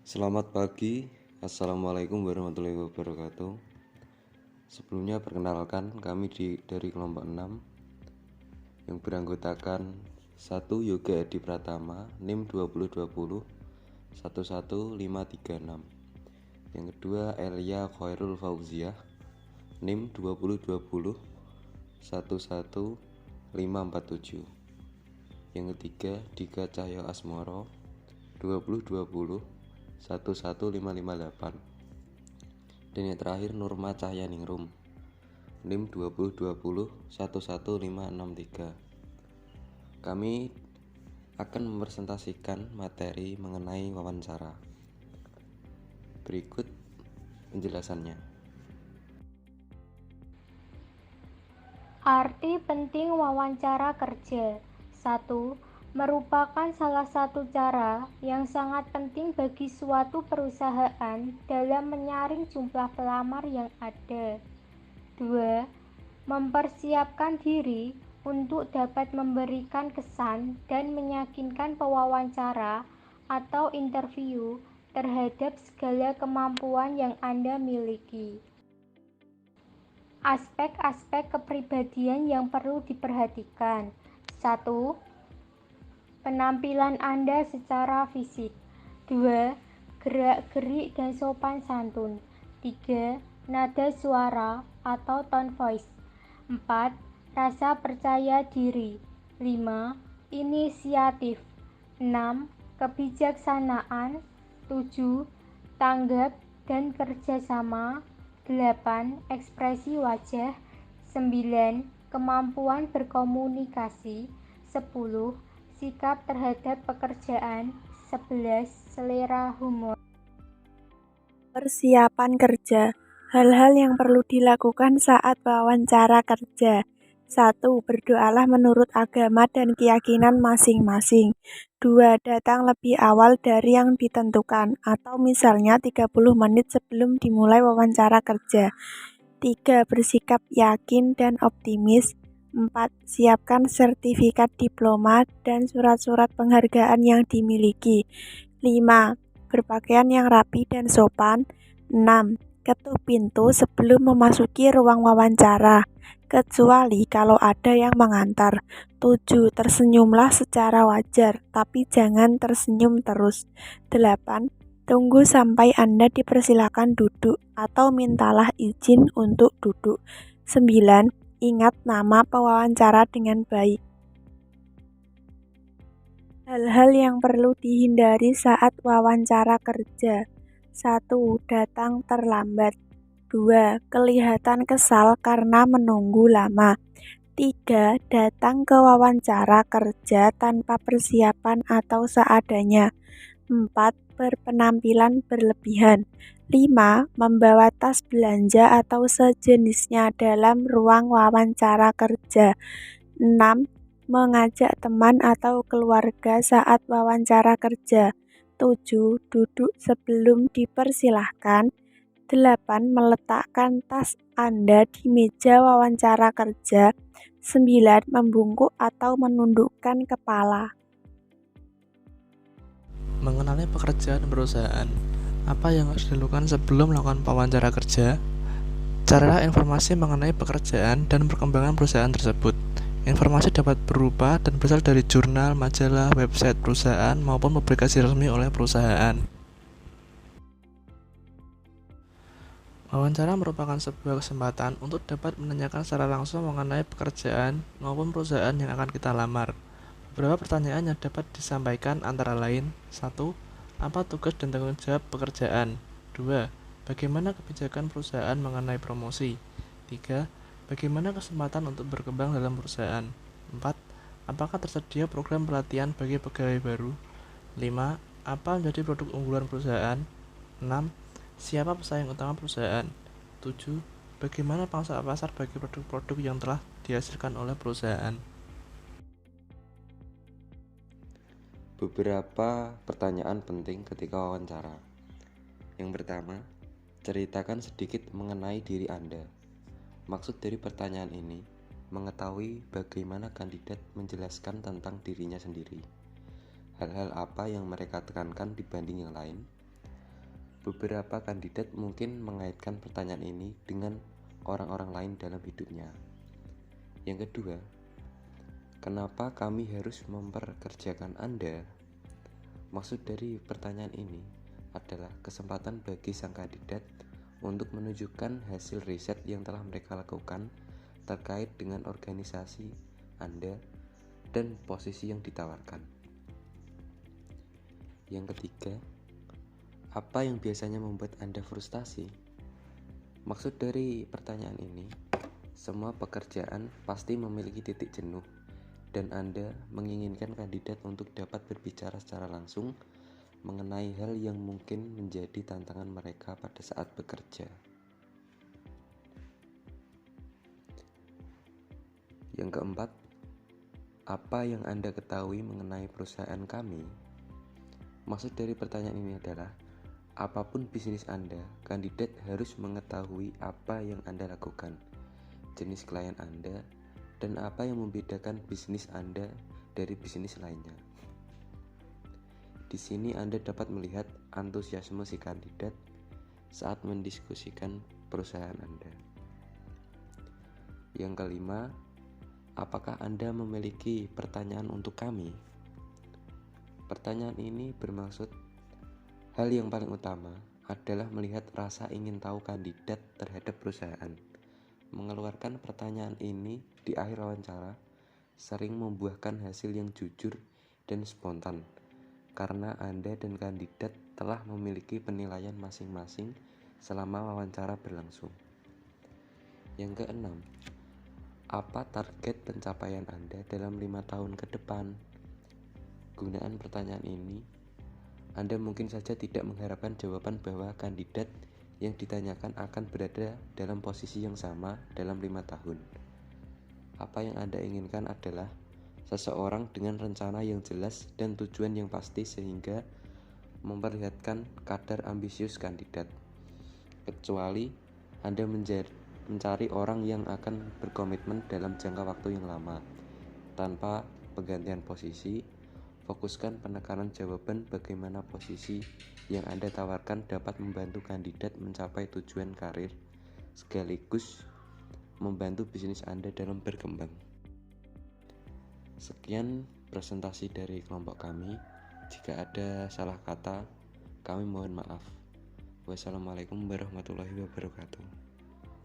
Selamat pagi, Assalamualaikum warahmatullahi wabarakatuh. Sebelumnya perkenalkan dari kelompok 6 yang beranggotakan 1 Yoga Edi Pratama, NIM 2020 11536. Yang kedua Elia Khairul Fauziah, NIM 2020 11547. Yang ketiga Dika Cahyo Asmoro, 2020 11558. Dan yang terakhir Nurma Cahyaningrum, NIM 2020 11563. Kami akan mempresentasikan materi mengenai wawancara. Berikut penjelasannya. Arti penting wawancara kerja. 1. Merupakan salah satu cara yang sangat penting bagi suatu perusahaan dalam menyaring jumlah pelamar yang ada. 2. Mempersiapkan diri untuk dapat memberikan kesan dan meyakinkan pewawancara atau interview terhadap segala kemampuan yang Anda miliki. Aspek-aspek kepribadian yang perlu diperhatikan. 1. Penampilan Anda secara fisik. 2. Gerak-gerik dan sopan santun. 3. Nada suara atau tone voice. 4. Rasa percaya diri. 5. Inisiatif. 6. Kebijaksanaan. 7. Tanggap dan kerjasama. 8. Ekspresi wajah. 9. Kemampuan berkomunikasi. 10. Sikap terhadap pekerjaan. 11. Selera humor. Persiapan kerja. Hal-hal yang perlu dilakukan saat wawancara kerja. 1. Berdoalah menurut agama dan keyakinan masing-masing. 2. Datang lebih awal dari yang ditentukan, atau misalnya 30 menit sebelum dimulai wawancara kerja. 3. Bersikap yakin dan optimis. 4. Siapkan sertifikat diploma dan surat-surat penghargaan yang dimiliki. 5. Berpakaian yang rapi dan sopan. 6. Ketuk pintu sebelum memasuki ruang wawancara, kecuali kalau ada yang mengantar. 7. Tersenyumlah secara wajar, tapi jangan tersenyum terus. 8. Tunggu sampai Anda dipersilakan duduk atau mintalah izin untuk duduk. 9. Ingat nama pewawancara dengan baik. Hal-hal yang perlu dihindari saat wawancara kerja. 1. Datang terlambat. 2. Kelihatan kesal karena menunggu lama. 3. Datang ke wawancara kerja tanpa persiapan atau seadanya. 4. Berpenampilan berlebihan. 5. Membawa tas belanja atau sejenisnya dalam ruang wawancara kerja. 6. Mengajak teman atau keluarga saat wawancara kerja. 7. Duduk sebelum dipersilahkan. 8. Meletakkan tas Anda di meja wawancara kerja. 9. Membungkuk atau menundukkan kepala. Mengenali pekerjaan dan perusahaan. Apa yang harus dilakukan sebelum melakukan wawancara kerja? Carilah informasi mengenai pekerjaan dan perkembangan perusahaan tersebut. Informasi dapat berupa dan berasal dari jurnal, majalah, website perusahaan, maupun publikasi resmi oleh perusahaan. Wawancara merupakan sebuah kesempatan untuk dapat menanyakan secara langsung mengenai pekerjaan maupun perusahaan yang akan kita lamar. Beberapa pertanyaan yang dapat disampaikan antara lain: 1. Apa tugas dan tanggung jawab pekerjaan? 2. Bagaimana kebijakan perusahaan mengenai promosi? 3. Bagaimana kesempatan untuk berkembang dalam perusahaan? 4. Apakah tersedia program pelatihan bagi pegawai baru? 5. Apa menjadi produk unggulan perusahaan? 6. Siapa pesaing utama perusahaan? 7. Bagaimana pangsa pasar bagi produk-produk yang telah dihasilkan oleh perusahaan? Beberapa pertanyaan penting ketika wawancara. Yang pertama, ceritakan sedikit mengenai diri Anda. Maksud dari pertanyaan ini, mengetahui bagaimana kandidat menjelaskan tentang dirinya sendiri. Hal-hal apa yang mereka tekankan dibanding yang lain. Beberapa kandidat mungkin mengaitkan pertanyaan ini dengan orang-orang lain dalam hidupnya. Yang kedua, kenapa kami harus memperkerjakan Anda? Maksud dari pertanyaan ini adalah kesempatan bagi sang kandidat untuk menunjukkan hasil riset yang telah mereka lakukan terkait dengan organisasi Anda dan posisi yang ditawarkan. Yang ketiga, apa yang biasanya membuat Anda frustasi? Maksud dari pertanyaan ini, semua pekerjaan pasti memiliki titik jenuh, dan Anda menginginkan kandidat untuk dapat berbicara secara langsung mengenai hal yang mungkin menjadi tantangan mereka pada saat bekerja. Yang keempat, apa yang Anda ketahui mengenai perusahaan kami? Maksud dari pertanyaan ini adalah, apapun bisnis Anda, kandidat harus mengetahui apa yang Anda lakukan, jenis klien Anda, dan apa yang membedakan bisnis Anda dari bisnis lainnya. Di sini Anda dapat melihat antusiasme si kandidat saat mendiskusikan perusahaan Anda. Yang kelima, apakah Anda memiliki pertanyaan untuk kami? Pertanyaan ini bermaksud hal yang paling utama adalah melihat rasa ingin tahu kandidat terhadap perusahaan. Mengeluarkan pertanyaan ini di akhir wawancara sering membuahkan hasil yang jujur dan spontan, karena Anda dan kandidat telah memiliki penilaian masing-masing selama wawancara berlangsung. Yang keenam, apa target pencapaian Anda dalam 5 tahun ke depan? Gunaan pertanyaan ini, Anda mungkin saja tidak mengharapkan jawaban bahwa kandidat yang ditanyakan akan berada dalam posisi yang sama dalam 5 tahun. Apa yang Anda inginkan adalah seseorang dengan rencana yang jelas dan tujuan yang pasti sehingga memperlihatkan kadar ambisius kandidat. Kecuali Anda mencari orang yang akan berkomitmen dalam jangka waktu yang lama. Tanpa penggantian posisi, fokuskan penekanan jawaban bagaimana posisi yang Anda tawarkan dapat membantu kandidat mencapai tujuan karir, sekaligus membantu bisnis Anda dalam berkembang. Sekian presentasi dari kelompok kami. Jika ada salah kata, kami mohon maaf. Wassalamualaikum warahmatullahi wabarakatuh.